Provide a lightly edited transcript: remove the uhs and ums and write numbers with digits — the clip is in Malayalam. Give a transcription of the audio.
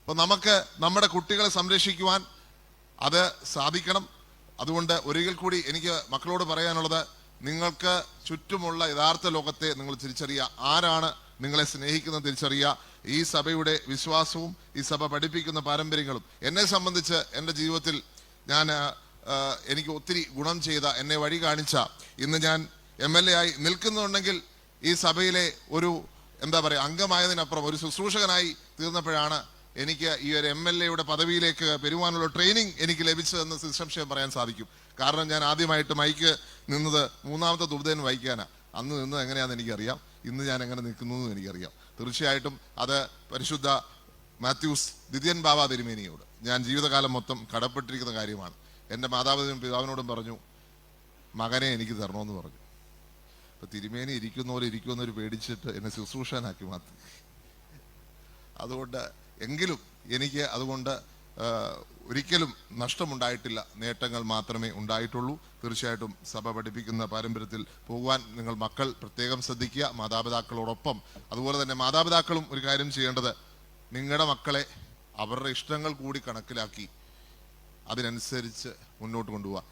അപ്പോൾ നമുക്ക് നമ്മുടെ കുട്ടികളെ സംരക്ഷിക്കുവാൻ അത് സാധിക്കണം. അതുകൊണ്ട് ഒരിക്കൽ കൂടി എനിക്ക് മക്കളോട് പറയാനുള്ളത്, നിങ്ങൾക്ക് ചുറ്റുമുള്ള യഥാർത്ഥ ലോകത്തെ നിങ്ങൾ തിരിച്ചറിയുക. ആരാണ് നിങ്ങളെ സ്നേഹിക്കുന്നത് തിരിച്ചറിയുക. ഈ സഭയുടെ വിശ്വാസവും ഈ സഭ പഠിപ്പിക്കുന്ന പാരമ്പര്യങ്ങളും എന്നെ സംബന്ധിച്ച് എൻ്റെ ജീവിതത്തിൽ എനിക്ക് ഒത്തിരി ഗുണം ചെയ്ത, എന്നെ വഴി കാണിച്ച, ഇന്ന് ഞാൻ MLA ആയി നിൽക്കുന്നുണ്ടെങ്കിൽ ഈ സഭയിലെ ഒരു അംഗമായതിനപ്പുറം ഒരു ശുശ്രൂഷകനായി തീർന്നപ്പോഴാണ് എനിക്ക് ഈ ഒരു MLAയുടെ പദവിയിലേക്ക് വരുവാനുള്ള ട്രെയിനിങ് എനിക്ക് ലഭിച്ചതെന്ന് നിസ്സംശയം പറയാൻ സാധിക്കും. കാരണം ഞാൻ ആദ്യമായിട്ട് മൈക്ക് നിന്നത് 3ാമത്തെ ദുബ്ദേൻ വായിക്കാനാണ്. അന്ന് നിന്നത് എങ്ങനെയാണെന്ന് എനിക്കറിയാം, ഇന്ന് ഞാൻ എങ്ങനെ നിൽക്കുന്നു എന്ന് എനിക്കറിയാം. തീർച്ചയായിട്ടും അത് പരിശുദ്ധ മാത്യൂസ് ദിദ്യൻ ബാബ തിരുമേനിയോട് ഞാൻ ജീവിതകാലം മൊത്തം കടപ്പെട്ടിരിക്കുന്ന കാര്യമാണ്. എൻ്റെ മാതാപിതാവിനും പിതാവിനോടും പറഞ്ഞു, മകനെ എനിക്ക് തരണമെന്ന് പറഞ്ഞു. അപ്പോൾ തിരുമേനി ഇരിക്കുന്നവർ പേടിച്ചിട്ട് എന്നെ ശുശ്രൂഷനാക്കി മാറ്റി. അതുകൊണ്ട് എങ്കിലും എനിക്ക് അതുകൊണ്ട് ഒരിക്കലും നഷ്ടമുണ്ടായിട്ടില്ല, നേട്ടങ്ങൾ മാത്രമേ ഉണ്ടായിട്ടുള്ളൂ. തീർച്ചയായിട്ടും സഭ പഠിപ്പിക്കുന്ന പാരമ്പര്യത്തിൽ പോകുവാൻ നിങ്ങൾ മക്കൾ പ്രത്യേകം ശ്രദ്ധിക്കുക, മാതാപിതാക്കളോടൊപ്പം. അതുപോലെ തന്നെ മാതാപിതാക്കളും ഒരു കാര്യം ചെയ്യേണ്ടത്, നിങ്ങളുടെ മക്കളെ അവരുടെ ഇഷ്ടങ്ങൾ കൂടി കണക്കിലാക്കി അതിനനുസരിച്ച് മുന്നോട്ട് കൊണ്ടുപോവുക.